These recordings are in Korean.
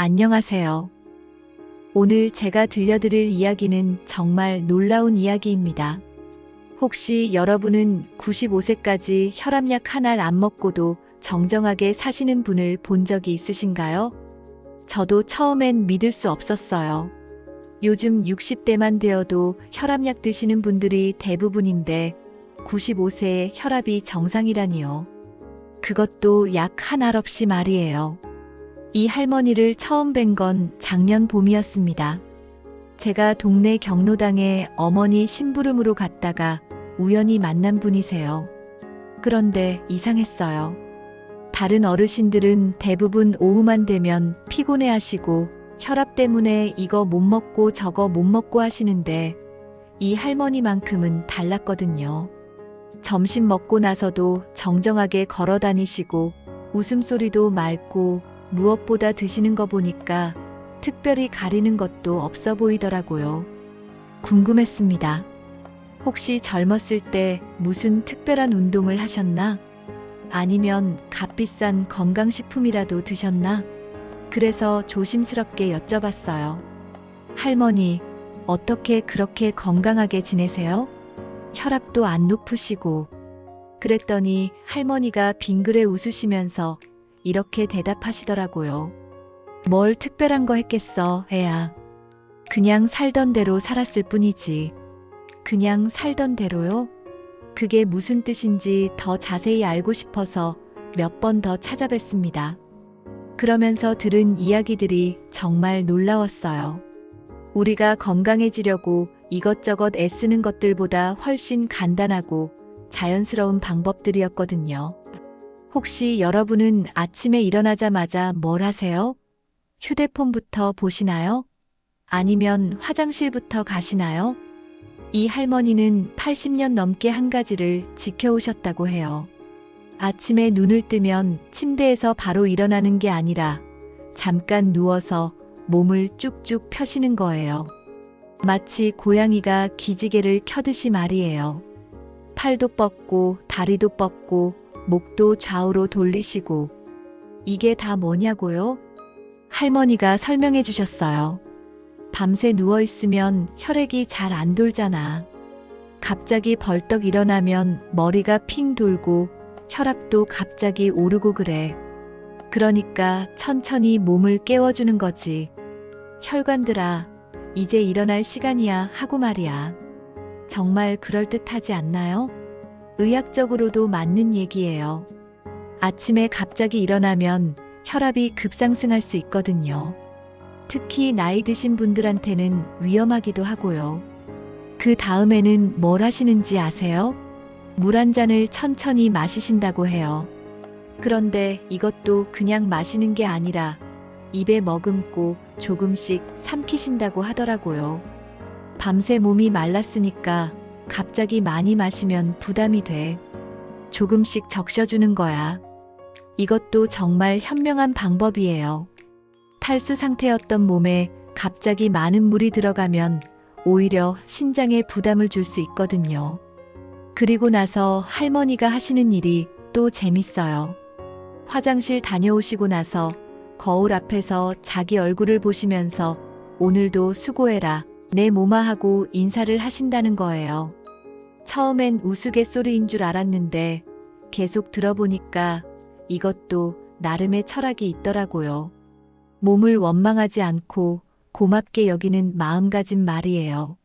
안녕하세요. 오늘 제가 들려드릴 이야기는 정말 놀라운 이야기입니다. 혹시 여러분은 95세까지 혈압약 하나를 안 먹고도 정정하게 사시는 분을 본 적이 있으신가요? 저도 처음엔 믿을 수 없었어요. 요즘 60대만 되어도 혈압약 드시는 분들이 대부분인데 95세에 혈압이 정상이라니요. 그것도 약 한 알 없이 말이에요. 이 할머니를 처음 뵌 건 작년 봄이었습니다. 제가 동네 경로당에 어머니 심부름으로 갔다가 우연히 만난 분이세요. 그런데 이상했어요. 다른 어르신들은 대부분 오후만 되면 피곤해 하시고 혈압 때문에 이거 못 먹고 저거 못 먹고 하시는데 이 할머니만큼은 달랐거든요. 점심 먹고 나서도 정정하게 걸어 다니시고 웃음소리도 맑고 무엇보다 드시는 거 보니까 특별히 가리는 것도 없어 보이더라고요. 궁금했습니다. 혹시 젊었을 때 무슨 특별한 운동을 하셨나? 아니면 값비싼 건강식품이라도 드셨나? 그래서 조심스럽게 여쭤봤어요. 할머니, 어떻게 그렇게 건강하게 지내세요? 혈압도 안 높으시고. 그랬더니 할머니가 빙그레 웃으시면서 이렇게 대답하시더라고요. 뭘 특별한 거 했겠어, 애야. 그냥 살던 대로 살았을 뿐이지. 그냥 살던 대로요? 그게 무슨 뜻인지 더 자세히 알고 싶어서 몇 번 더 찾아뵀습니다. 그러면서 들은 이야기들이 정말 놀라웠어요. 우리가 건강해지려고 이것저것 애쓰는 것들보다 훨씬 간단하고 자연스러운 방법들이었거든요. 혹시 여러분은 아침에 일어나자마자 뭘 하세요? 휴대폰부터 보시나요? 아니면 화장실부터 가시나요? 이 할머니는 80년 넘게 한 가지를 지켜오셨다고 해요. 아침에 눈을 뜨면 침대에서 바로 일어나는 게 아니라 잠깐 누워서 몸을 쭉쭉 펴시는 거예요. 마치 고양이가 기지개를 켜듯이 말이에요. 팔도 뻗고 다리도 뻗고 목도 좌우로 돌리시고. 이게 다 뭐냐고요? 할머니가 설명해 주셨어요. 밤새 누워있으면 혈액이 잘 안 돌잖아. 갑자기 벌떡 일어나면 머리가 핑 돌고 혈압도 갑자기 오르고 그래. 그러니까 천천히 몸을 깨워주는 거지. 혈관들아, 이제 일어날 시간이야 하고 말이야. 정말 그럴듯하지 않나요? 의학적으로도 맞는 얘기예요. 아침에 갑자기 일어나면 혈압이 급상승할 수 있거든요. 특히 나이 드신 분들한테는 위험하기도 하고요. 그 다음에는 뭘 하시는지 아세요? 물 한 잔을 천천히 마시신다고 해요. 그런데 이것도 그냥 마시는 게 아니라 입에 머금고 조금씩 삼키신다고 하더라고요. 밤새 몸이 말랐으니까 갑자기 많이 마시면 부담이 돼. 조금씩 적셔주는 거야. 이것도 정말 현명한 방법이에요. 탈수 상태였던 몸에 갑자기 많은 물이 들어가면 오히려 신장에 부담을 줄 수 있거든요. 그리고 나서 할머니가 하시는 일이 또 재밌어요. 화장실 다녀오시고 나서 거울 앞에서 자기 얼굴을 보시면서 오늘도 수고해라, 내 몸아 하고 인사를 하신다는 거예요. 처음엔 우스갯소리인 줄 알았는데 계속 들어보니까 이것도 나름의 철학이 있더라고요. 몸을 원망하지 않고 고맙게 여기는 마음가짐 말이에요.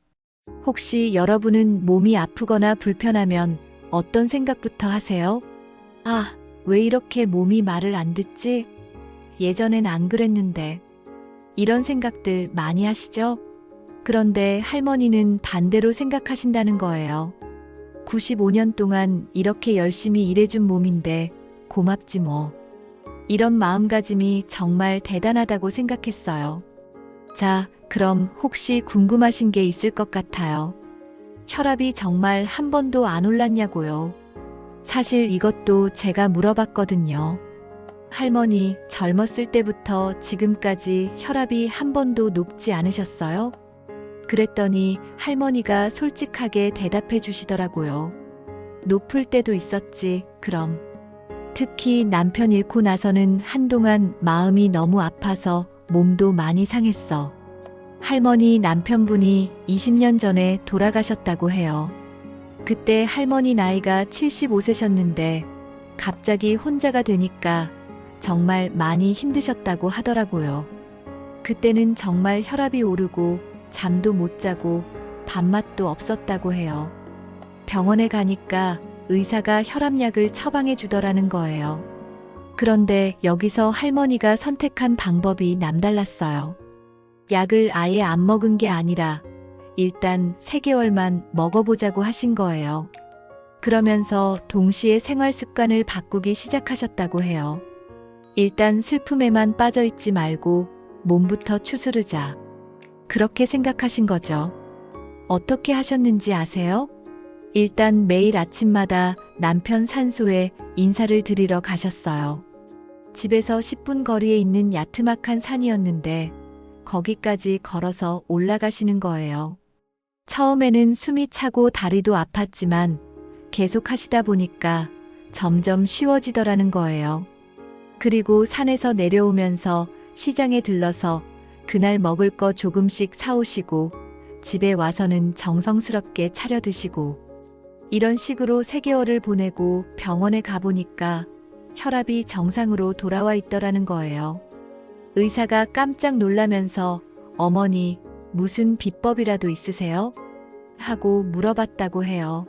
혹시 여러분은 몸이 아프거나 불편하면 어떤 생각부터 하세요? 아, 왜 이렇게 몸이 말을 안 듣지? 예전엔 안 그랬는데. 이런 생각들 많이 하시죠? 그런데 할머니는 반대로 생각하신다는 거예요. 95년 동안 이렇게 열심히 일해준 몸인데 고맙지 뭐. 이런 마음가짐이 정말 대단하다고 생각했어요. 자, 그럼 혹시 궁금하신 게 있을 것 같아요. 혈압이 정말 한 번도 안 올랐냐고요. 사실 이것도 제가 물어봤거든요. 할머니, 젊었을 때부터 지금까지 혈압이 한 번도 높지 않으셨어요? 그랬더니 할머니가 솔직하게 대답해 주시더라고요. 높을 때도 있었지, 그럼. 특히 남편 잃고 나서는 한동안 마음이 너무 아파서 몸도 많이 상했어. 할머니 남편분이 20년 전에 돌아가셨다고 해요. 그때 할머니 나이가 75세셨는데 갑자기 혼자가 되니까 정말 많이 힘드셨다고 하더라고요. 그때는 정말 혈압이 오르고 잠도 못 자고 밥맛도 없었다고 해요. 병원에 가니까 의사가 혈압약을 처방해 주더라는 거예요. 그런데 여기서 할머니가 선택한 방법이 남달랐어요. 약을 아예 안 먹은 게 아니라 일단 3개월만 먹어보자고 하신 거예요. 그러면서 동시에 생활 습관을 바꾸기 시작하셨다고 해요. 일단 슬픔에만 빠져있지 말고 몸부터 추스르자. 그렇게 생각하신 거죠. 어떻게 하셨는지 아세요? 일단 매일 아침마다 남편 산소에 인사를 드리러 가셨어요. 집에서 10분 거리에 있는 야트막한 산이었는데 거기까지 걸어서 올라가시는 거예요. 처음에는 숨이 차고 다리도 아팠지만 계속 하시다 보니까 점점 쉬워지더라는 거예요. 그리고 산에서 내려오면서 시장에 들러서 그날 먹을 거 조금씩 사오시고 집에 와서는 정성스럽게 차려 드시고 이런 식으로 3개월을 보내고 병원에 가보니까 혈압이 정상으로 돌아와 있더라는 거예요. 의사가 깜짝 놀라면서 어머니 무슨 비법이라도 있으세요? 하고 물어봤다고 해요.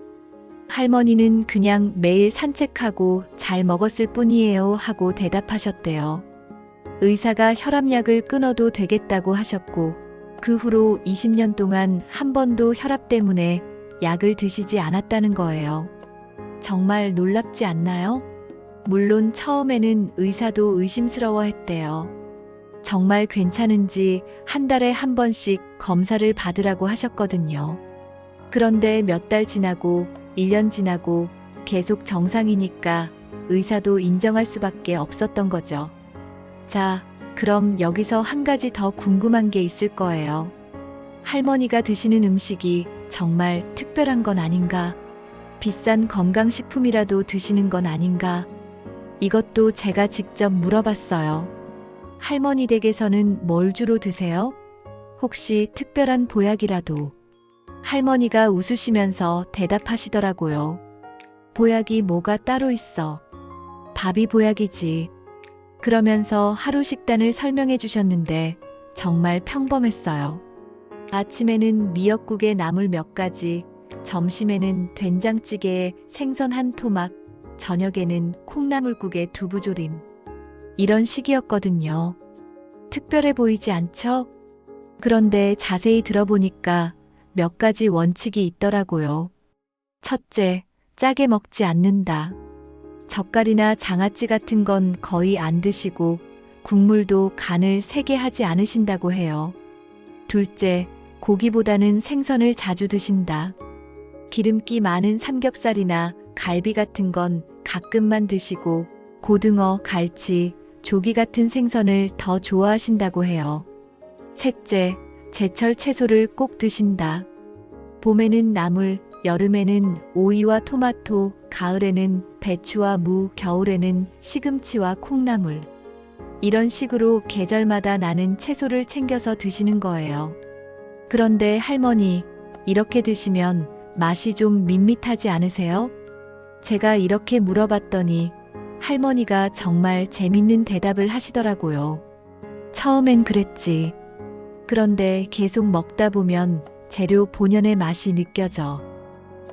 할머니는 그냥 매일 산책하고 잘 먹었을 뿐이에요 하고 대답하셨대요. 의사가 혈압약을 끊어도 되겠다고 하셨고 그 후로 20년 동안 한 번도 혈압 때문에 약을 드시지 않았다는 거예요. 정말 놀랍지 않나요? 물론 처음에는 의사도 의심스러워 했대요. 정말 괜찮은지 한 달에 한 번씩 검사를 받으라고 하셨거든요. 그런데 몇 달 지나고 1년 지나고 계속 정상이니까 의사도 인정할 수밖에 없었던 거죠. 자, 그럼 여기서 한 가지 더 궁금한 게 있을 거예요. 할머니가 드시는 음식이 정말 특별한 건 아닌가? 비싼 건강식품이라도 드시는 건 아닌가? 이것도 제가 직접 물어봤어요. 할머니 댁에서는 뭘 주로 드세요? 혹시 특별한 보약이라도? 할머니가 웃으시면서 대답하시더라고요. 보약이 뭐가 따로 있어? 밥이 보약이지. 그러면서 하루 식단을 설명해 주셨는데 정말 평범했어요. 아침에는 미역국에 나물 몇 가지, 점심에는 된장찌개에 생선 한 토막, 저녁에는 콩나물국에 두부조림. 이런 식이었거든요. 특별해 보이지 않죠? 그런데 자세히 들어보니까 몇 가지 원칙이 있더라고요. 첫째, 짜게 먹지 않는다. 젓갈이나 장아찌 같은 건 거의 안 드시고 국물도 간을 세게 하지 않으신다고 해요. 둘째, 고기보다는 생선을 자주 드신다. 기름기 많은 삼겹살이나 갈비 같은 건 가끔만 드시고 고등어, 갈치, 조기 같은 생선을 더 좋아하신다고 해요. 셋째, 제철 채소를 꼭 드신다. 봄에는 나물, 여름에는 오이와 토마토, 가을에는 배추와 무, 겨울에는 시금치와 콩나물. 이런 식으로 계절마다 나는 채소를 챙겨서 드시는 거예요. 그런데 할머니, 이렇게 드시면 맛이 좀 밋밋하지 않으세요? 제가 이렇게 물어봤더니 할머니가 정말 재밌는 대답을 하시더라고요. 처음엔 그랬지. 그런데 계속 먹다 보면 재료 본연의 맛이 느껴져.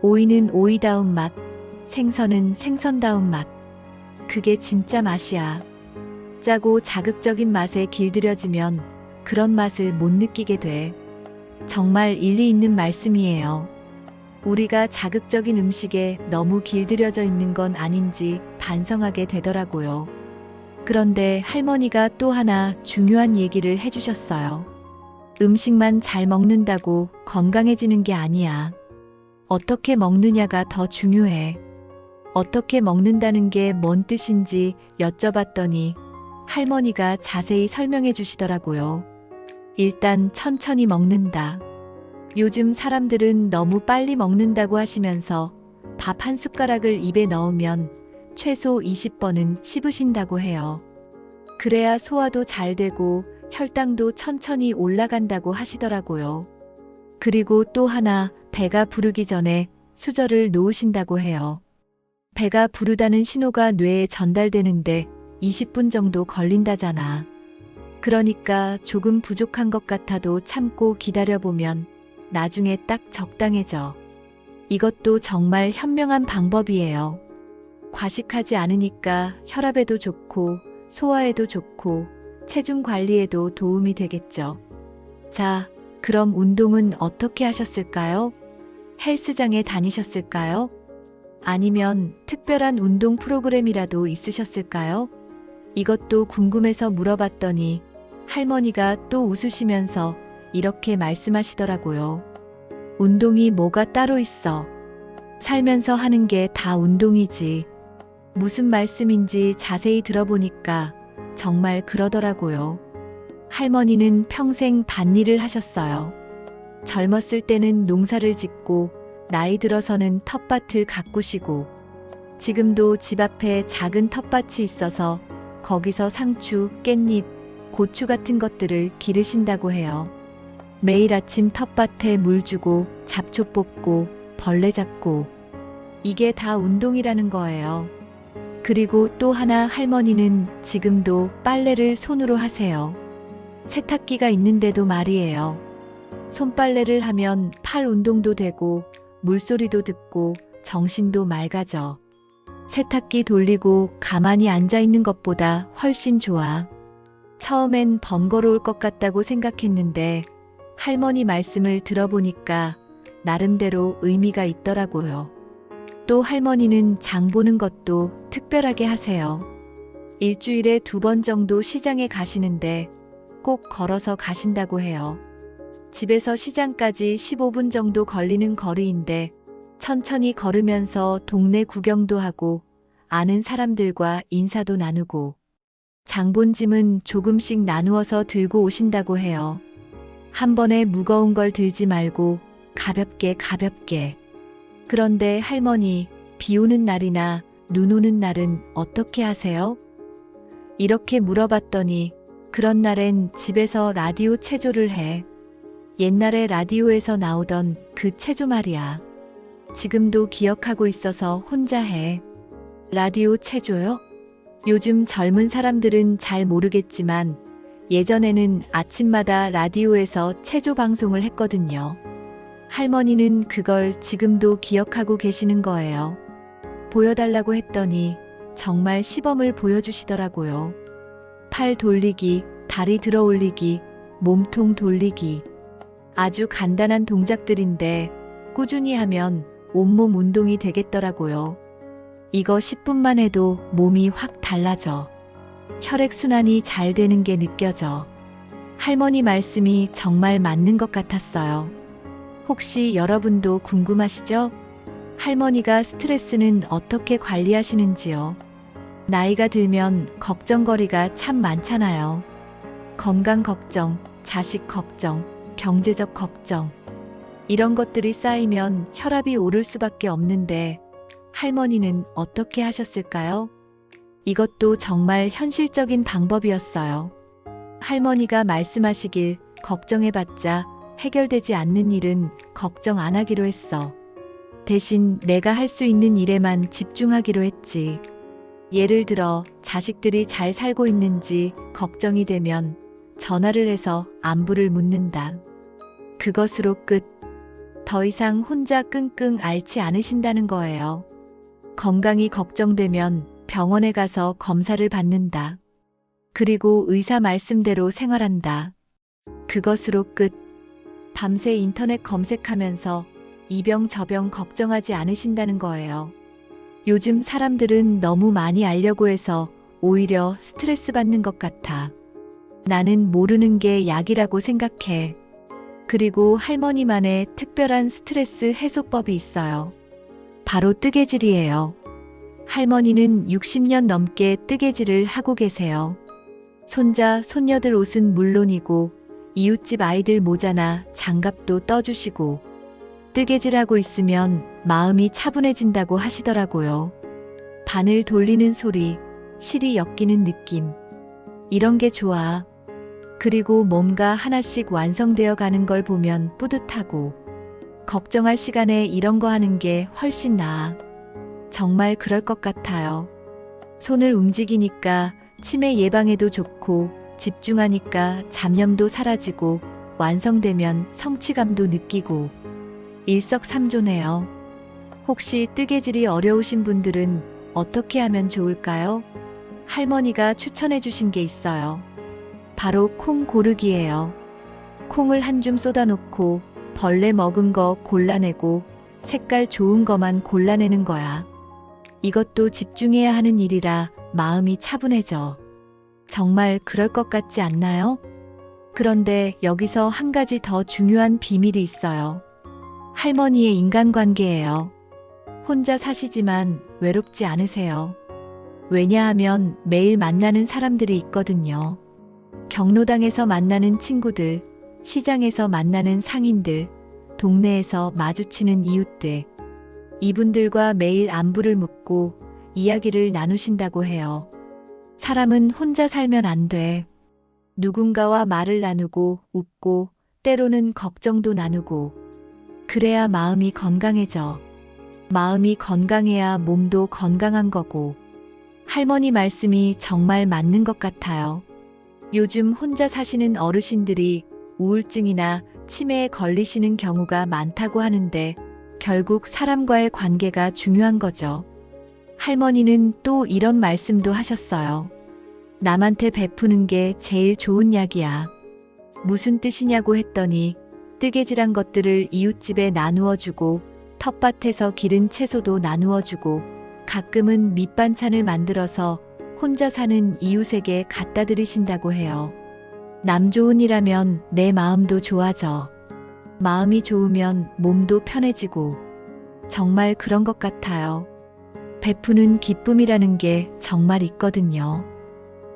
오이는 오이다운 맛, 생선은 생선다운 맛. 그게 진짜 맛이야. 짜고 자극적인 맛에 길들여지면 그런 맛을 못 느끼게 돼. 정말 일리 있는 말씀이에요. 우리가 자극적인 음식에 너무 길들여져 있는 건 아닌지 반성하게 되더라고요. 그런데 할머니가 또 하나 중요한 얘기를 해주셨어요. 음식만 잘 먹는다고 건강해지는 게 아니야. 어떻게 먹느냐가 더 중요해. 어떻게 먹는다는 게 뭔 뜻인지 여쭤봤더니 할머니가 자세히 설명해 주시더라고요. 일단 천천히 먹는다. 요즘 사람들은 너무 빨리 먹는다고 하시면서 밥 한 숟가락을 입에 넣으면 최소 20번은 씹으신다고 해요. 그래야 소화도 잘 되고 혈당도 천천히 올라간다고 하시더라고요. 그리고 또 하나, 배가 부르기 전에 수저를 놓으신다고 해요. 배가 부르다는 신호가 뇌에 전달되는데 20분 정도 걸린다잖아. 그러니까 조금 부족한 것 같아도 참고 기다려보면 나중에 딱 적당해져. 이것도 정말 현명한 방법이에요. 과식하지 않으니까 혈압에도 좋고 소화에도 좋고 체중 관리에도 도움이 되겠죠. 자, 그럼 운동은 어떻게 하셨을까요? 헬스장에 다니셨을까요? 아니면 특별한 운동 프로그램이라도 있으셨을까요? 이것도 궁금해서 물어봤더니 할머니가 또 웃으시면서 이렇게 말씀하시더라고요. 운동이 뭐가 따로 있어. 살면서 하는 게 다 운동이지. 무슨 말씀인지 자세히 들어보니까 정말 그러더라고요. 할머니는 평생 밭일을 하셨어요. 젊었을 때는 농사를 짓고 나이 들어서는 텃밭을 가꾸시고 지금도 집 앞에 작은 텃밭이 있어서 거기서 상추, 깻잎, 고추 같은 것들을 기르신다고 해요. 매일 아침 텃밭에 물 주고 잡초 뽑고 벌레 잡고 이게 다 운동이라는 거예요. 그리고 또 하나 할머니는 지금도 빨래를 손으로 하세요. 세탁기가 있는데도 말이에요. 손빨래를 하면 팔 운동도 되고 물소리도 듣고 정신도 맑아져. 세탁기 돌리고 가만히 앉아 있는 것보다 훨씬 좋아. 처음엔 번거로울 것 같다고 생각했는데 할머니 말씀을 들어보니까 나름대로 의미가 있더라고요. 또 할머니는 장 보는 것도 특별하게 하세요. 일주일에 2번 정도 시장에 가시는데 꼭 걸어서 가신다고 해요. 집에서 시장까지 15분 정도 걸리는 거리인데 천천히 걸으면서 동네 구경도 하고 아는 사람들과 인사도 나누고 장본 짐은 조금씩 나누어서 들고 오신다고 해요. 한 번에 무거운 걸 들지 말고 가볍게 가볍게. 그런데 할머니, 비 오는 날이나 눈 오는 날은 어떻게 하세요? 이렇게 물어봤더니 그런 날엔 집에서 라디오 체조를 해. 옛날에 라디오에서 나오던 그 체조 말이야. 지금도 기억하고 있어서 혼자 해. 라디오 체조요? 요즘 젊은 사람들은 잘 모르겠지만 예전에는 아침마다 라디오에서 체조 방송을 했거든요. 할머니는 그걸 지금도 기억하고 계시는 거예요. 보여달라고 했더니 정말 시범을 보여주시더라고요. 팔 돌리기, 다리 들어 올리기, 몸통 돌리기. 아주 간단한 동작들인데 꾸준히 하면 온몸 운동이 되겠더라고요. 이거 10분만 해도 몸이 확 달라져. 혈액순환이 잘 되는 게 느껴져. 할머니 말씀이 정말 맞는 것 같았어요. 혹시 여러분도 궁금하시죠? 할머니가 스트레스는 어떻게 관리하시는지요? 나이가 들면 걱정거리가 참 많잖아요. 건강 걱정, 자식 걱정, 경제적 걱정. 이런 것들이 쌓이면 혈압이 오를 수밖에 없는데 할머니는 어떻게 하셨을까요? 이것도 정말 현실적인 방법이었어요. 할머니가 말씀하시길 걱정해봤자 해결되지 않는 일은 걱정 안 하기로 했어. 대신 내가 할 수 있는 일에만 집중하기로 했지. 예를 들어 자식들이 잘 살고 있는지 걱정이 되면 전화를 해서 안부를 묻는다. 그것으로 끝. 더 이상 혼자 끙끙 앓지 않으신다는 거예요. 건강이 걱정되면 병원에 가서 검사를 받는다. 그리고 의사 말씀대로 생활한다. 그것으로 끝. 밤새 인터넷 검색하면서 이 병 저 병 걱정하지 않으신다는 거예요. 요즘 사람들은 너무 많이 알려고 해서 오히려 스트레스 받는 것 같아. 나는 모르는 게 약이라고 생각해. 그리고 할머니만의 특별한 스트레스 해소법이 있어요. 바로 뜨개질이에요. 할머니는 60년 넘게 뜨개질을 하고 계세요. 손자, 손녀들 옷은 물론이고 이웃집 아이들 모자나 장갑도 떠주시고 뜨개질하고 있으면 마음이 차분해진다고 하시더라고요. 바늘 돌리는 소리, 실이 엮이는 느낌. 이런 게 좋아. 그리고 뭔가 하나씩 완성되어 가는 걸 보면 뿌듯하고, 걱정할 시간에 이런 거 하는 게 훨씬 나아. 정말 그럴 것 같아요. 손을 움직이니까 치매 예방에도 좋고, 집중하니까 잡념도 사라지고, 완성되면 성취감도 느끼고, 일석삼조네요. 혹시 뜨개질이 어려우신 분들은 어떻게 하면 좋을까요? 할머니가 추천해 주신 게 있어요. 바로 콩 고르기예요. 콩을 한 줌 쏟아놓고 벌레 먹은 거 골라내고 색깔 좋은 거만 골라내는 거야. 이것도 집중해야 하는 일이라 마음이 차분해져. 정말 그럴 것 같지 않나요? 그런데 여기서 한 가지 더 중요한 비밀이 있어요. 할머니의 인간관계예요. 혼자 사시지만 외롭지 않으세요. 왜냐하면 매일 만나는 사람들이 있거든요. 경로당에서 만나는 친구들, 시장에서 만나는 상인들, 동네에서 마주치는 이웃들. 이분들과 매일 안부를 묻고 이야기를 나누신다고 해요. 사람은 혼자 살면 안 돼. 누군가와 말을 나누고 웃고 때로는 걱정도 나누고 그래야 마음이 건강해져. 마음이 건강해야 몸도 건강한 거고. 할머니 말씀이 정말 맞는 것 같아요. 요즘 혼자 사시는 어르신들이 우울증이나 치매에 걸리시는 경우가 많다고 하는데 결국 사람과의 관계가 중요한 거죠. 할머니는 또 이런 말씀도 하셨어요. 남한테 베푸는 게 제일 좋은 약이야. 무슨 뜻이냐고 했더니 뜨개질한 것들을 이웃집에 나누어 주고 텃밭에서 기른 채소도 나누어 주고 가끔은 밑반찬을 만들어서 혼자 사는 이웃에게 갖다 드리신다고 해요. 남 좋은 일하면 내 마음도 좋아져. 마음이 좋으면 몸도 편해지고 정말 그런 것 같아요. 베푸는 기쁨이라는 게 정말 있거든요.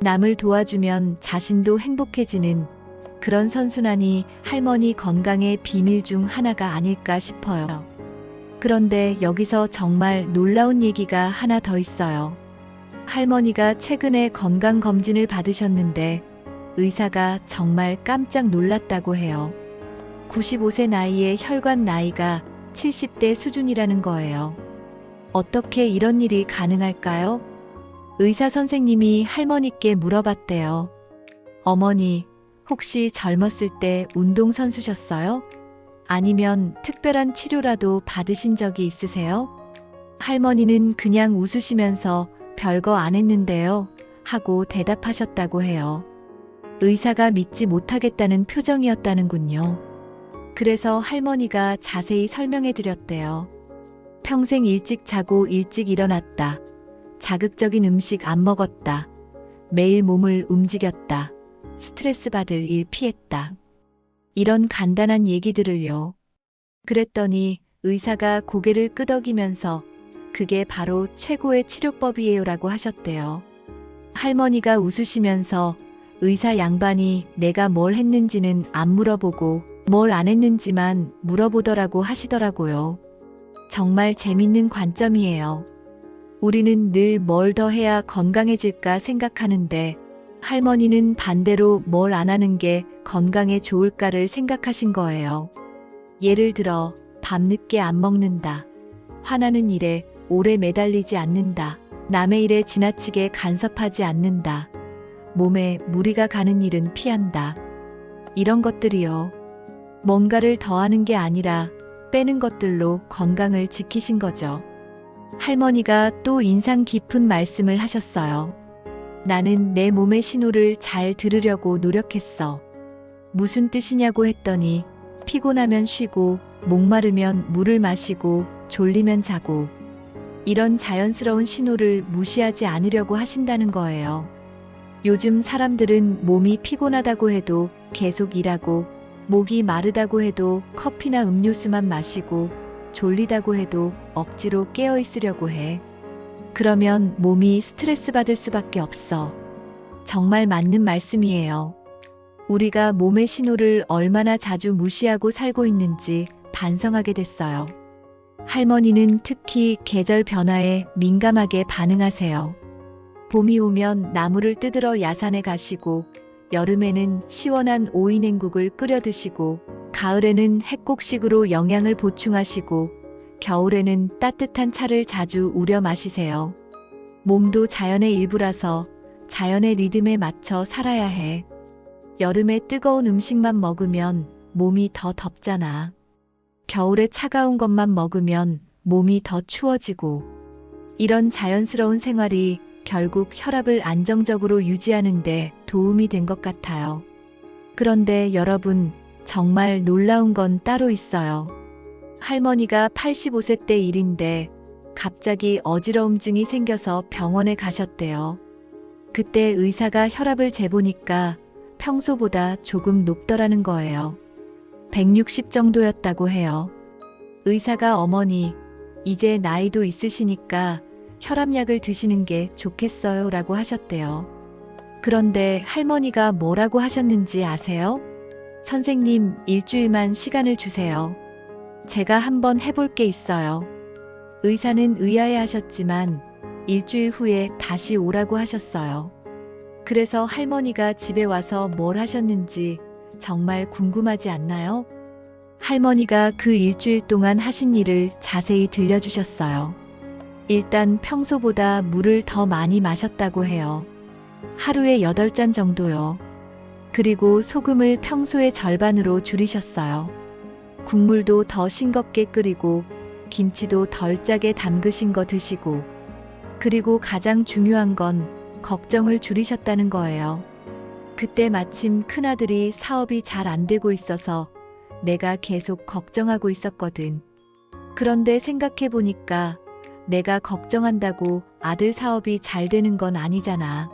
남을 도와주면 자신도 행복해지는 그런 선순환이 할머니 건강의 비밀 중 하나가 아닐까 싶어요. 그런데 여기서 정말 놀라운 얘기가 하나 더 있어요. 할머니가 최근에 건강검진을 받으셨는데 의사가 정말 깜짝 놀랐다고 해요. 95세 나이에 혈관 나이가 70대 수준이라는 거예요. 어떻게 이런 일이 가능할까요? 의사 선생님이 할머니께 물어봤대요. 어머니, 혹시 젊었을 때 운동선수셨어요? 아니면 특별한 치료라도 받으신 적이 있으세요? 할머니는 그냥 웃으시면서 별거 안 했는데요. 하고 대답하셨다고 해요. 의사가 믿지 못하겠다는 표정이었다는군요. 그래서 할머니가 자세히 설명해 드렸대요. 평생 일찍 자고 일찍 일어났다. 자극적인 음식 안 먹었다. 매일 몸을 움직였다. 스트레스 받을 일 피했다. 이런 간단한 얘기들을요. 그랬더니 의사가 고개를 끄덕이면서 그게 바로 최고의 치료법이에요라고 하셨대요. 할머니가 웃으시면서 의사 양반이 내가 뭘 했는지는 안 물어보고 뭘 안 했는지만 물어보더라고 하시더라고요. 정말 재밌는 관점이에요. 우리는 늘 뭘 더 해야 건강해질까 생각하는데 할머니는 반대로 뭘 안 하는 게 건강에 좋을까를 생각하신 거예요. 예를 들어 밤늦게 안 먹는다. 화나는 일에 오래 매달리지 않는다. 남의 일에 지나치게 간섭하지 않는다. 몸에 무리가 가는 일은 피한다. 이런 것들이요. 뭔가를 더하는 게 아니라 빼는 것들로 건강을 지키신 거죠. 할머니가 또 인상 깊은 말씀을 하셨어요. 나는 내 몸의 신호를 잘 들으려고 노력했어. 무슨 뜻이냐고 했더니 피곤하면 쉬고, 목마르면 물을 마시고, 졸리면 자고. 이런 자연스러운 신호를 무시하지 않으려고 하신다는 거예요. 요즘 사람들은 몸이 피곤하다고 해도 계속 일하고, 목이 마르다고 해도 커피나 음료수만 마시고, 졸리다고 해도 억지로 깨어 있으려고 해. 그러면 몸이 스트레스 받을 수밖에 없어. 정말 맞는 말씀이에요. 우리가 몸의 신호를 얼마나 자주 무시하고 살고 있는지 반성하게 됐어요. 할머니는 특히 계절 변화에 민감하게 반응하세요. 봄이 오면 나무를 뜯으러 야산에 가시고, 여름에는 시원한 오이 냉국을 끓여 드시고, 가을에는 핵곡식으로 영양을 보충하시고, 겨울에는 따뜻한 차를 자주 우려 마시세요. 몸도 자연의 일부라서 자연의 리듬에 맞춰 살아야 해. 여름에 뜨거운 음식만 먹으면 몸이 더 덥잖아. 겨울에 차가운 것만 먹으면 몸이 더 추워지고, 이런 자연스러운 생활이 결국 혈압을 안정적으로 유지하는데 도움이 된 것 같아요. 그런데 여러분, 정말 놀라운 건 따로 있어요. 할머니가 85세 때 일인데 갑자기 어지러움증이 생겨서 병원에 가셨대요. 그때 의사가 혈압을 재보니까 평소보다 조금 높더라는 거예요. 160 정도였다고 해요. 의사가 어머니, 이제 나이도 있으시니까 혈압약을 드시는 게 좋겠어요 라고 하셨대요. 그런데 할머니가 뭐라고 하셨는지 아세요? 선생님, 일주일만 시간을 주세요. 제가 한번 해볼 게 있어요. 의사는 의아해 하셨지만 일주일 후에 다시 오라고 하셨어요. 그래서 할머니가 집에 와서 뭘 하셨는지 정말 궁금하지 않나요? 할머니가 그 일주일 동안 하신 일을 자세히 들려주셨어요. 일단 평소보다 물을 더 많이 마셨다고 해요. 하루에 8잔 정도요. 그리고 소금을 평소의 절반으로 줄이셨어요. 국물도 더 싱겁게 끓이고 김치도 덜 짜게 담그신 거 드시고, 그리고 가장 중요한 건 걱정을 줄이셨다는 거예요. 그때 마침 큰아들이 사업이 잘 안 되고 있어서 내가 계속 걱정하고 있었거든. 그런데 생각해 보니까 내가 걱정한다고 아들 사업이 잘 되는 건 아니잖아.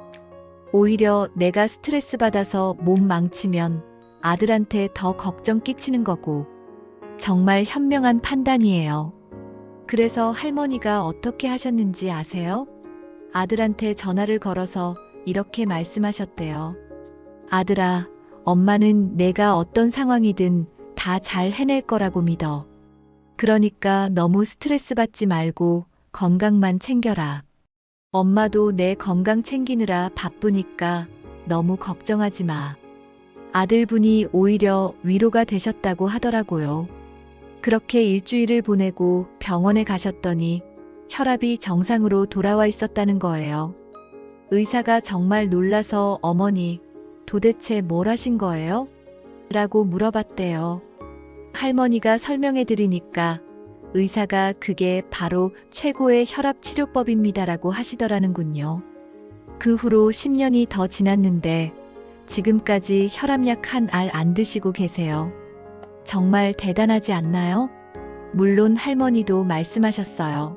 오히려 내가 스트레스 받아서 몸 망치면 아들한테 더 걱정 끼치는 거고. 정말 현명한 판단이에요. 그래서 할머니가 어떻게 하셨는지 아세요? 아들한테 전화를 걸어서 이렇게 말씀하셨대요. 아들아, 엄마는 내가 어떤 상황이든 다 잘 해낼 거라고 믿어. 그러니까 너무 스트레스 받지 말고 건강만 챙겨라. 엄마도 내 건강 챙기느라 바쁘니까 너무 걱정하지 마. 아들분이 오히려 위로가 되셨다고 하더라고요. 그렇게 일주일을 보내고 병원에 가셨더니 혈압이 정상으로 돌아와 있었다는 거예요. 의사가 정말 놀라서 어머니, 도대체 뭘 하신 거예요? 라고 물어봤대요. 할머니가 설명해 드리니까 의사가 그게 바로 최고의 혈압 치료법입니다라고 하시더라는군요. 그 후로 10년이 더 지났는데 지금까지 혈압약 한 알 안 드시고 계세요. 정말 대단하지 않나요? 물론 할머니도 말씀하셨어요.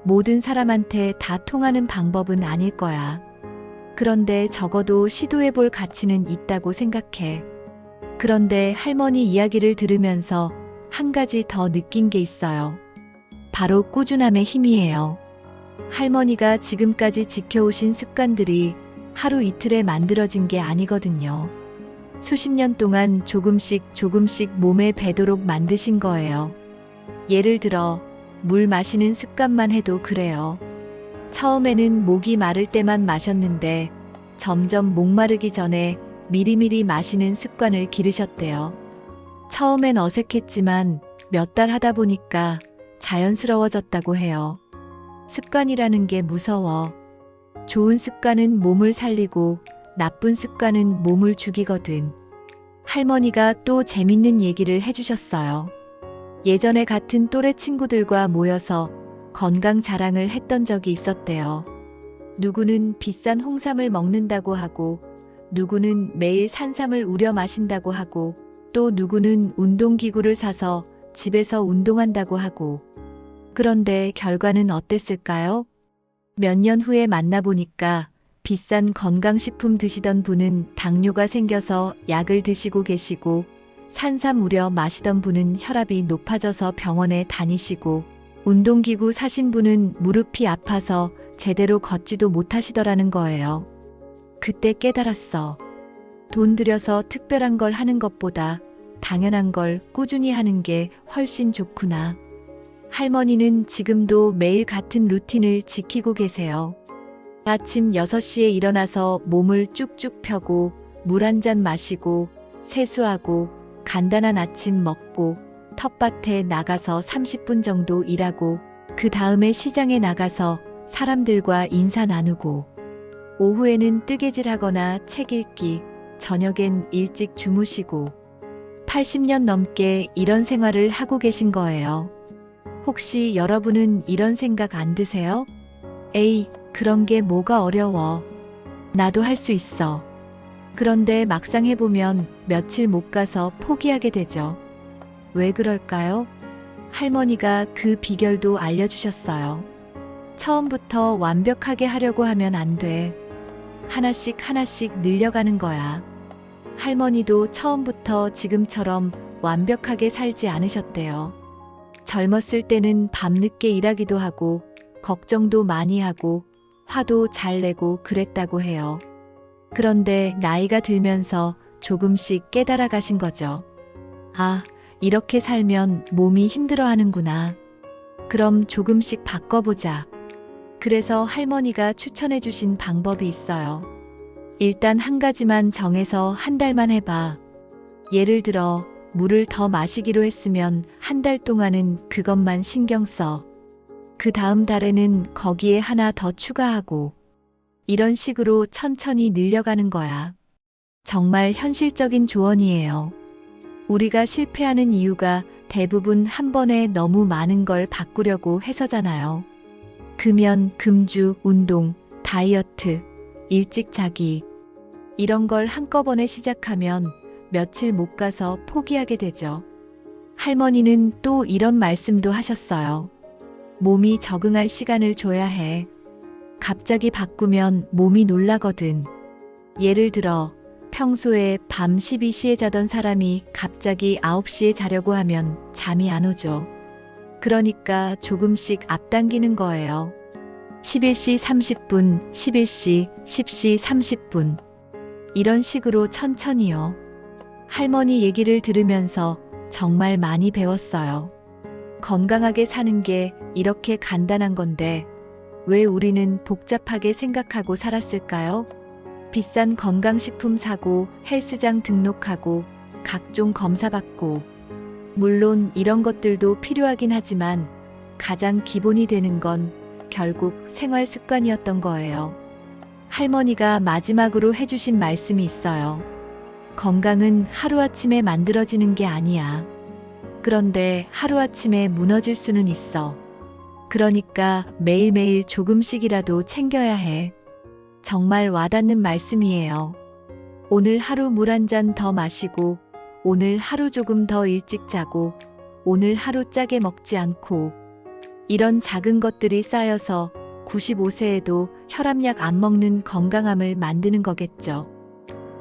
모든 사람한테 다 통하는 방법은 아닐 거야. 그런데 적어도 시도해 볼 가치는 있다고 생각해. 그런데 할머니 이야기를 들으면서 한 가지 더 느낀 게 있어요. 바로 꾸준함의 힘이에요. 할머니가 지금까지 지켜오신 습관들이 하루 이틀에 만들어진 게 아니거든요. 수십 년 동안 조금씩 몸에 배도록 만드신 거예요. 예를 들어 물 마시는 습관만 해도 그래요. 처음에는 목이 마를 때만 마셨는데 점점 목마르기 전에 미리미리 마시는 습관을 기르셨대요. 처음엔 어색했지만 몇 달 하다 보니까 자연스러워졌다고 해요. 습관이라는 게 무서워. 좋은 습관은 몸을 살리고 나쁜 습관은 몸을 죽이거든. 할머니가 또 재밌는 얘기를 해주셨어요. 예전에 같은 또래 친구들과 모여서 건강 자랑을 했던 적이 있었대요. 누구는 비싼 홍삼을 먹는다고 하고, 누구는 매일 산삼을 우려 마신다고 하고, 또 누구는 운동기구를 사서 집에서 운동한다고 하고. 그런데 결과는 어땠을까요? 몇 년 후에 만나보니까 비싼 건강식품 드시던 분은 당뇨가 생겨서 약을 드시고 계시고, 산삼 우려 마시던 분은 혈압이 높아져서 병원에 다니시고, 운동기구 사신 분은 무릎이 아파서 제대로 걷지도 못하시더라는 거예요. 그때 깨달았어. 돈 들여서 특별한 걸 하는 것보다 당연한 걸 꾸준히 하는 게 훨씬 좋구나. 할머니는 지금도 매일 같은 루틴을 지키고 계세요. 아침 6시에 일어나서 몸을 쭉쭉 펴고 물 한 잔 마시고 세수하고 간단한 아침 먹고 텃밭에 나가서 30분 정도 일하고 그 다음에 시장에 나가서 사람들과 인사 나누고 오후에는 뜨개질하거나 책 읽기, 저녁엔 일찍 주무시고 80년 넘게 이런 생활을 하고 계신 거예요. 혹시 여러분은 이런 생각 안 드세요? 에이, 그런 게 뭐가 어려워. 나도 할 수 있어. 그런데 막상 해보면 며칠 못 가서 포기하게 되죠. 왜 그럴까요? 할머니가 그 비결도 알려주셨어요. 처음부터 완벽하게 하려고 하면 안 돼. 하나씩 하나씩 늘려가는 거야. 할머니도 처음부터 지금처럼 완벽하게 살지 않으셨대요. 젊었을 때는 밤늦게 일하기도 하고, 걱정도 많이 하고, 화도 잘 내고 그랬다고 해요. 그런데 나이가 들면서 조금씩 깨달아 가신 거죠. 아, 이렇게 살면 몸이 힘들어 하는구나. 그럼 조금씩 바꿔보자. 그래서 할머니가 추천해 주신 방법이 있어요. 일단 한 가지만 정해서 한 달만 해봐. 예를 들어, 물을 더 마시기로 했으면 한 달 동안은 그것만 신경 써. 그 다음 달에는 거기에 하나 더 추가하고. 이런 식으로 천천히 늘려가는 거야. 정말 현실적인 조언이에요. 우리가 실패하는 이유가 대부분 한 번에 너무 많은 걸 바꾸려고 해서잖아요. 금연, 금주, 운동, 다이어트, 일찍 자기. 이런 걸 한꺼번에 시작하면 며칠 못 가서 포기하게 되죠. 할머니는 또 이런 말씀도 하셨어요. 몸이 적응할 시간을 줘야 해. 갑자기 바꾸면 몸이 놀라거든. 예를 들어 평소에 밤 12시에 자던 사람이 갑자기 9시에 자려고 하면 잠이 안 오죠. 그러니까 조금씩 앞당기는 거예요. 11시 30분, 11시, 10시 30분. 이런 식으로 천천히요. 할머니 얘기를 들으면서 정말 많이 배웠어요. 건강하게 사는 게 이렇게 간단한 건데 왜 우리는 복잡하게 생각하고 살았을까요? 비싼 건강식품 사고 헬스장 등록하고 각종 검사 받고 물론 이런 것들도 필요하긴 하지만 가장 기본이 되는 건 결국 생활 습관이었던 거예요. 할머니가 마지막으로 해주신 말씀이 있어요. 건강은 하루아침에 만들어지는 게 아니야. 그런데 하루아침에 무너질 수는 있어. 그러니까 매일매일 조금씩이라도 챙겨야 해. 정말 와닿는 말씀이에요. 오늘 하루 물 한 잔 더 마시고, 오늘 하루 조금 더 일찍 자고, 오늘 하루 짜게 먹지 않고, 이런 작은 것들이 쌓여서 95세에도 혈압약 안 먹는 건강함을 만드는 거겠죠.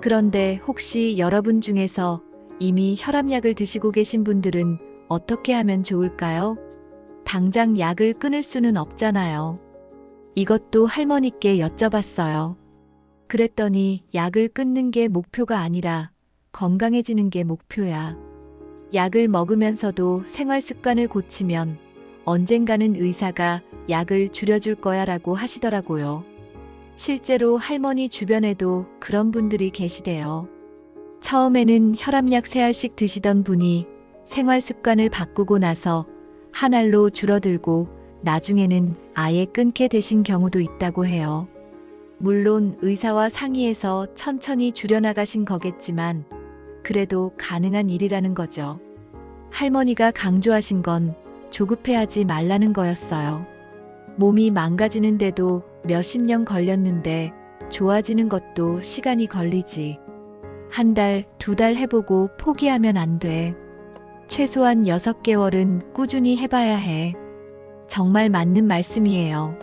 그런데 혹시 여러분 중에서 이미 혈압약을 드시고 계신 분들은 어떻게 하면 좋을까요? 당장 약을 끊을 수는 없잖아요. 이것도 할머니께 여쭤봤어요. 그랬더니 약을 끊는 게 목표가 아니라 건강해지는 게 목표야. 약을 먹으면서도 생활 습관을 고치면 언젠가는 의사가 약을 줄여줄 거야 라고 하시더라고요. 실제로 할머니 주변에도 그런 분들이 계시대요. 처음에는 혈압약 3알씩 드시던 분이 생활 습관을 바꾸고 나서 한 알로 줄어들고 나중에는 아예 끊게 되신 경우도 있다고 해요. 물론 의사와 상의해서 천천히 줄여나가신 거겠지만 그래도 가능한 일이라는 거죠. 할머니가 강조하신 건 조급해하지 말라는 거였어요. 몸이 망가지는데도 몇십 년 걸렸는데 좋아지는 것도 시간이 걸리지. 한 달, 2달 해보고 포기하면 안 돼. 최소한 6개월은 꾸준히 해봐야 해. 정말 맞는 말씀이에요.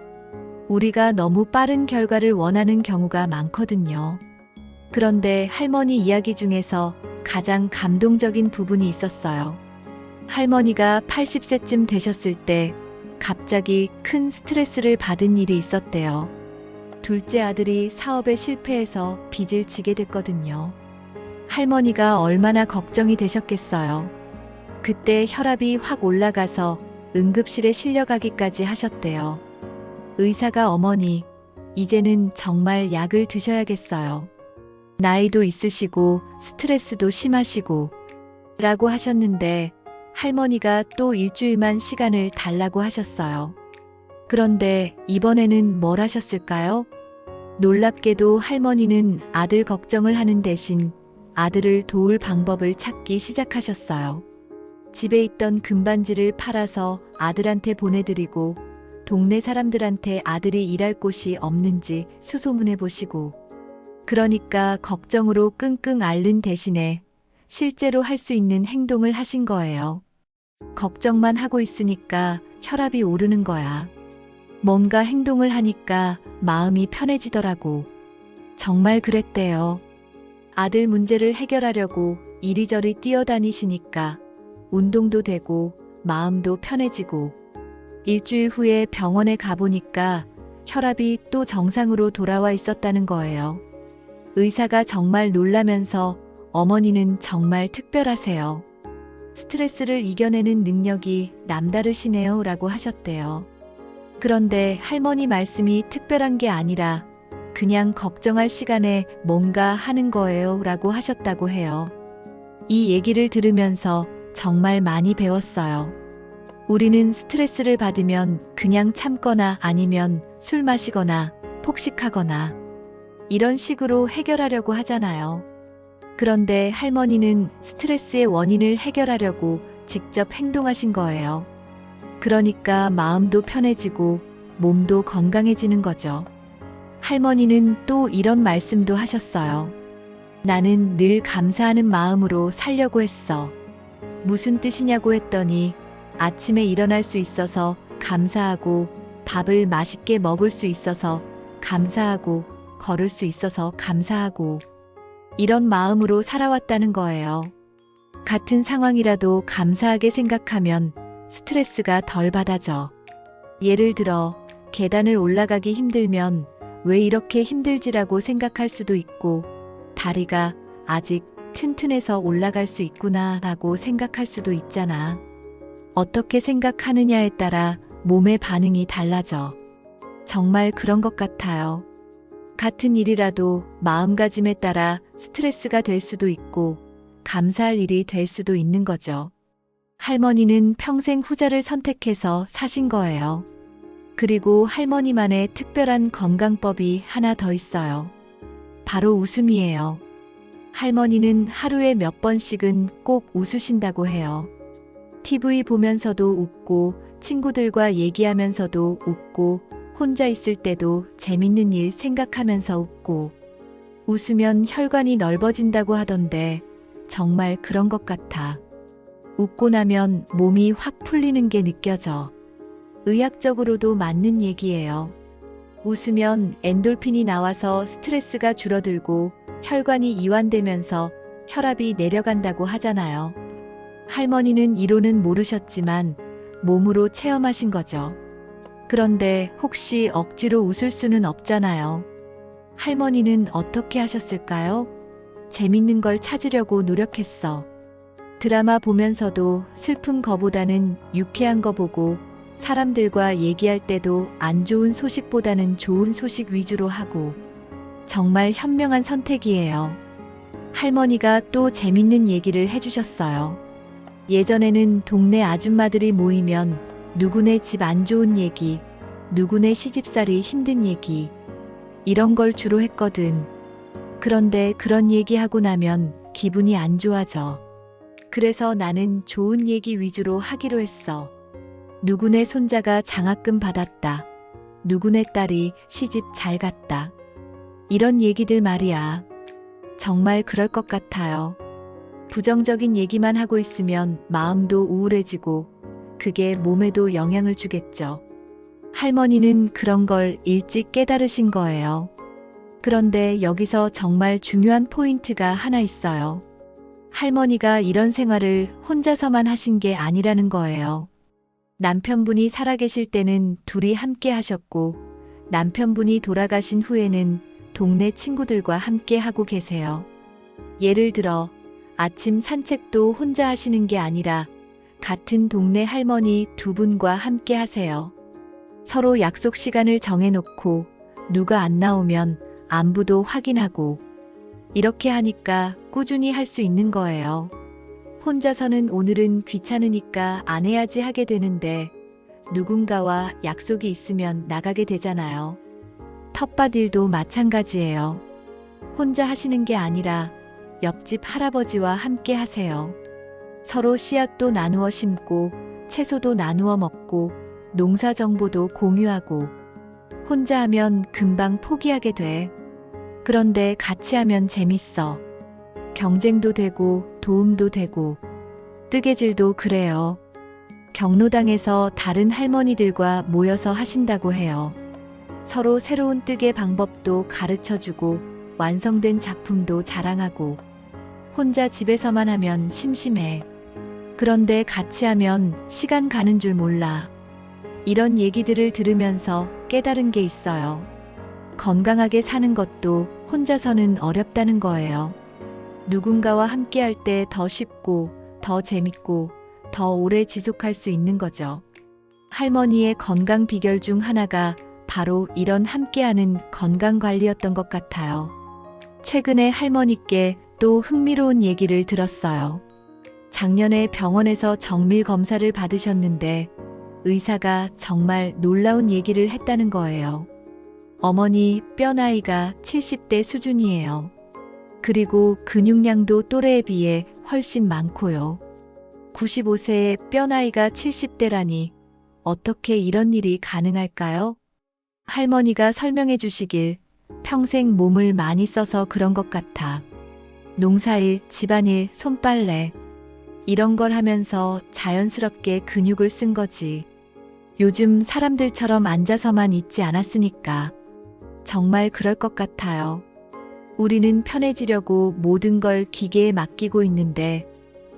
우리가 너무 빠른 결과를 원하는 경우가 많거든요. 그런데 할머니 이야기 중에서 가장 감동적인 부분이 있었어요. 할머니가 80세쯤 되셨을 때 갑자기 큰 스트레스를 받은 일이 있었대요. 둘째 아들이 사업에 실패해서 빚을 지게 됐거든요. 할머니가 얼마나 걱정이 되셨겠어요. 그때 혈압이 확 올라가서 응급실에 실려가기까지 하셨대요. 의사가 어머니, 이제는 정말 약을 드셔야겠어요. 나이도 있으시고 스트레스도 심하시고 라고 하셨는데 할머니가 또 일주일만 시간을 달라고 하셨어요. 그런데 이번에는 뭘 하셨을까요? 놀랍게도 할머니는 아들 걱정을 하는 대신 아들을 도울 방법을 찾기 시작하셨어요. 집에 있던 금반지를 팔아서 아들한테 보내드리고 동네 사람들한테 아들이 일할 곳이 없는지 수소문해 보시고 그러니까 걱정으로 끙끙 앓는 대신에 실제로 할 수 있는 행동을 하신 거예요. 걱정만 하고 있으니까 혈압이 오르는 거야. 뭔가 행동을 하니까 마음이 편해지더라고. 정말 그랬대요. 아들 문제를 해결하려고 이리저리 뛰어다니시니까 운동도 되고 마음도 편해지고 일주일 후에 병원에 가보니까 혈압이 또 정상으로 돌아와 있었다는 거예요. 의사가 정말 놀라면서 어머니는 정말 특별하세요. 스트레스를 이겨내는 능력이 남다르시네요 라고 하셨대요. 그런데 할머니 말씀이 특별한 게 아니라 그냥 걱정할 시간에 뭔가 하는 거예요 라고 하셨다고 해요. 이 얘기를 들으면서 정말 많이 배웠어요. 우리는 스트레스를 받으면 그냥 참거나 아니면 술 마시거나 폭식하거나 이런 식으로 해결하려고 하잖아요. 그런데 할머니는 스트레스의 원인을 해결하려고 직접 행동하신 거예요. 그러니까 마음도 편해지고 몸도 건강해지는 거죠. 할머니는 또 이런 말씀도 하셨어요. 나는 늘 감사하는 마음으로 살려고 했어. 무슨 뜻이냐고 했더니 아침에 일어날 수 있어서 감사하고 밥을 맛있게 먹을 수 있어서 감사하고 걸을 수 있어서 감사하고 이런 마음으로 살아왔다는 거예요. 같은 상황이라도 감사하게 생각하면 스트레스가 덜 받아져. 예를 들어 계단을 올라가기 힘들면 왜 이렇게 힘들지라고 생각할 수도 있고 다리가 아직 튼튼해서 올라갈 수 있구나 라고 생각할 수도 있잖아. 어떻게 생각하느냐에 따라 몸의 반응이 달라져. 정말 그런 것 같아요. 같은 일이라도 마음가짐에 따라 스트레스가 될 수도 있고 감사할 일이 될 수도 있는 거죠. 할머니는 평생 후자를 선택해서 사신 거예요. 그리고 할머니만의 특별한 건강법이 하나 더 있어요. 바로 웃음이에요. 할머니는 하루에 몇 번씩은 꼭 웃으신다고 해요. TV 보면서도 웃고 친구들과 얘기하면서도 웃고 혼자 있을 때도 재밌는 일 생각하면서 웃고 웃으면 혈관이 넓어진다고 하던데 정말 그런 것 같아. 웃고 나면 몸이 확 풀리는 게 느껴져. 의학적으로도 맞는 얘기예요. 웃으면 엔돌핀이 나와서 스트레스가 줄어들고 혈관이 이완되면서 혈압이 내려간다고 하잖아요. 할머니는 이론은 모르셨지만 몸으로 체험하신 거죠. 그런데 혹시 억지로 웃을 수는 없잖아요. 할머니는 어떻게 하셨을까요? 재밌는 걸 찾으려고 노력했어. 드라마 보면서도 슬픈 거보다는 유쾌한 거 보고 사람들과 얘기할 때도 안 좋은 소식보다는 좋은 소식 위주로 하고 정말 현명한 선택이에요. 할머니가 또 재밌는 얘기를 해주셨어요. 예전에는 동네 아줌마들이 모이면 누구네 집 안 좋은 얘기, 누구네 시집살이 힘든 얘기 이런 걸 주로 했거든. 그런데 그런 얘기하고 나면 기분이 안 좋아져. 그래서 나는 좋은 얘기 위주로 하기로 했어. 누구네 손자가 장학금 받았다. 누구네 딸이 시집 잘 갔다. 이런 얘기들 말이야. 정말 그럴 것 같아요. 부정적인 얘기만 하고 있으면 마음도 우울해지고 그게 몸에도 영향을 주겠죠. 할머니는 그런 걸 일찍 깨달으신 거예요. 그런데 여기서 정말 중요한 포인트가 하나 있어요. 할머니가 이런 생활을 혼자서만 하신 게 아니라는 거예요. 남편분이 살아계실 때는 둘이 함께 하셨고 남편분이 돌아가신 후에는 동네 친구들과 함께 하고 계세요. 예를 들어 아침 산책도 혼자 하시는 게 아니라 같은 동네 할머니 두 분과 함께 하세요. 서로 약속 시간을 정해놓고 누가 안 나오면 안부도 확인하고 이렇게 하니까 꾸준히 할 수 있는 거예요. 혼자서는 오늘은 귀찮으니까 안 해야지 하게 되는데 누군가와 약속이 있으면 나가게 되잖아요. 텃밭 일도 마찬가지예요. 혼자 하시는 게 아니라 옆집 할아버지와 함께 하세요. 서로 씨앗도 나누어 심고 채소도 나누어 먹고 농사 정보도 공유하고. 혼자 하면 금방 포기하게 돼. 그런데 같이 하면 재밌어. 경쟁도 되고 도움도 되고. 뜨개질도 그래요. 경로당에서 다른 할머니들과 모여서 하신다고 해요. 서로 새로운 뜨개 방법도 가르쳐주고 완성된 작품도 자랑하고. 혼자 집에서만 하면 심심해. 그런데 같이 하면 시간 가는 줄 몰라. 이런 얘기들을 들으면서 깨달은 게 있어요. 건강하게 사는 것도 혼자서는 어렵다는 거예요. 누군가와 함께 할 때 더 쉽고 더 재밌고 더 오래 지속할 수 있는 거죠. 할머니의 건강 비결 중 하나가 바로 이런 함께하는 건강 관리였던 것 같아요. 최근에 할머니께 또 흥미로운 얘기를 들었어요. 작년에 병원에서 정밀 검사를 받으셨는데 의사가 정말 놀라운 얘기를 했다는 거예요. 어머니 뼈 나이가 70대 수준이에요. 그리고 근육량도 또래에 비해 훨씬 많고요. 95세에 뼈 나이가 70대라니 어떻게 이런 일이 가능할까요? 할머니가 설명해 주시길 평생 몸을 많이 써서 그런 것 같아. 농사일, 집안일, 손빨래 이런 걸 하면서 자연스럽게 근육을 쓴 거지. 요즘 사람들처럼 앉아서만 있지 않았으니까. 정말 그럴 것 같아요. 우리는 편해지려고 모든 걸 기계에 맡기고 있는데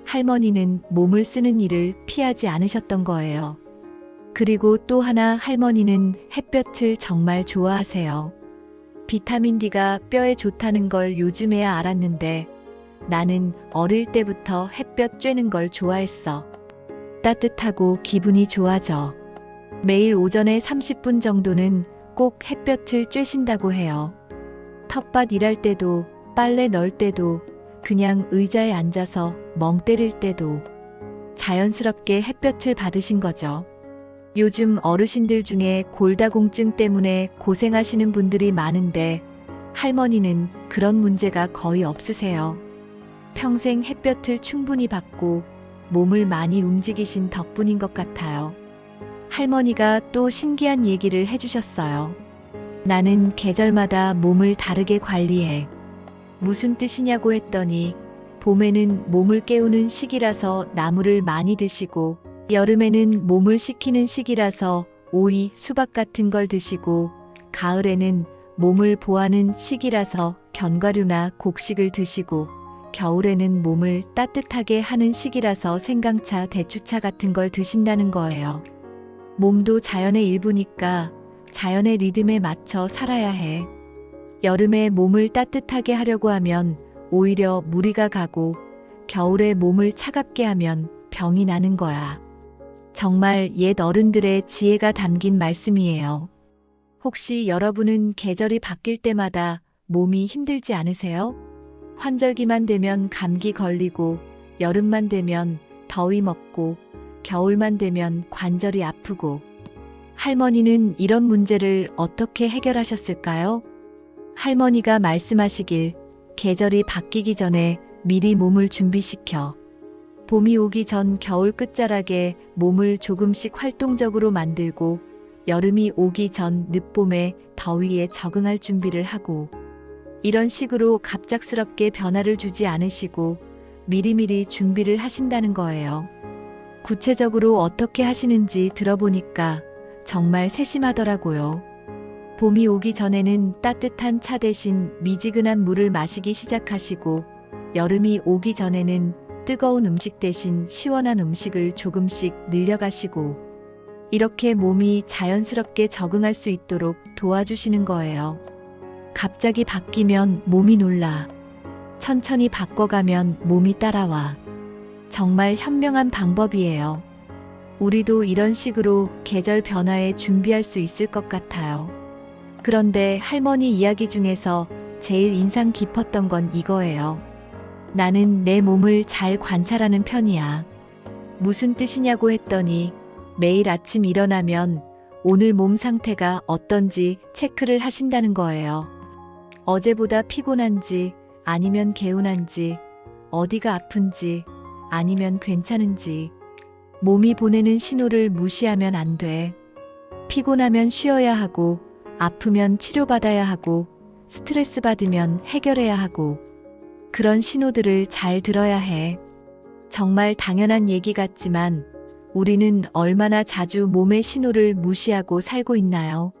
할머니는 몸을 쓰는 일을 피하지 않으셨던 거예요. 그리고 또 하나 할머니는 햇볕을 정말 좋아하세요. 비타민 D가 뼈에 좋다는 걸 요즘에야 알았는데 나는 어릴 때부터 햇볕 쬐는 걸 좋아했어. 따뜻하고 기분이 좋아져. 매일 오전에 30분 정도는 꼭 햇볕을 쬐신다고 해요. 텃밭 일할 때도, 빨래 넣을 때도, 그냥 의자에 앉아서 멍 때릴 때도 자연스럽게 햇볕을 받으신 거죠. 요즘 어르신들 중에 골다공증 때문에 고생하시는 분들이 많은데 할머니는 그런 문제가 거의 없으세요. 평생 햇볕을 충분히 받고 몸을 많이 움직이신 덕분인 것 같아요. 할머니가 또 신기한 얘기를 해주셨어요. 나는 계절마다 몸을 다르게 관리해. 무슨 뜻이냐고 했더니 봄에는 몸을 깨우는 시기라서 나물을 많이 드시고 여름에는 몸을 식히는 시기라서 오이, 수박 같은 걸 드시고 가을에는 몸을 보하는 시기라서 견과류나 곡식을 드시고 겨울에는 몸을 따뜻하게 하는 시기라서 생강차, 대추차 같은 걸 드신다는 거예요. 몸도 자연의 일부니까 자연의 리듬에 맞춰 살아야 해. 여름에 몸을 따뜻하게 하려고 하면 오히려 무리가 가고 겨울에 몸을 차갑게 하면 병이 나는 거야. 정말 옛 어른들의 지혜가 담긴 말씀이에요. 혹시 여러분은 계절이 바뀔 때마다 몸이 힘들지 않으세요? 환절기만 되면 감기 걸리고 여름만 되면 더위 먹고 겨울만 되면 관절이 아프고. 할머니는 이런 문제를 어떻게 해결하셨을까요? 할머니가 말씀하시길 계절이 바뀌기 전에 미리 몸을 준비시켜. 봄이 오기 전 겨울 끝자락에 몸을 조금씩 활동적으로 만들고 여름이 오기 전 늦봄에 더위에 적응할 준비를 하고 이런 식으로 갑작스럽게 변화를 주지 않으시고 미리미리 준비를 하신다는 거예요. 구체적으로 어떻게 하시는지 들어보니까 정말 세심하더라고요. 봄이 오기 전에는 따뜻한 차 대신 미지근한 물을 마시기 시작하시고 여름이 오기 전에는 뜨거운 음식 대신 시원한 음식을 조금씩 늘려가시고 이렇게 몸이 자연스럽게 적응할 수 있도록 도와주시는 거예요. 갑자기 바뀌면 몸이 놀라. 천천히 바꿔가면 몸이 따라와. 정말 현명한 방법이에요. 우리도 이런 식으로 계절 변화에 준비할 수 있을 것 같아요. 그런데 할머니 이야기 중에서 제일 인상 깊었던 건 이거예요. 나는 내 몸을 잘 관찰하는 편이야. 무슨 뜻이냐고 했더니 매일 아침 일어나면 오늘 몸 상태가 어떤지 체크를 하신다는 거예요. 어제보다 피곤한지 아니면 개운한지, 어디가 아픈지 아니면 괜찮은지. 몸이 보내는 신호를 무시하면 안 돼. 피곤하면 쉬어야 하고, 아프면 치료받아야 하고, 스트레스 받으면 해결해야 하고, 그런 신호들을 잘 들어야 해. 정말 당연한 얘기 같지만 우리는 얼마나 자주 몸의 신호를 무시하고 살고 있나요?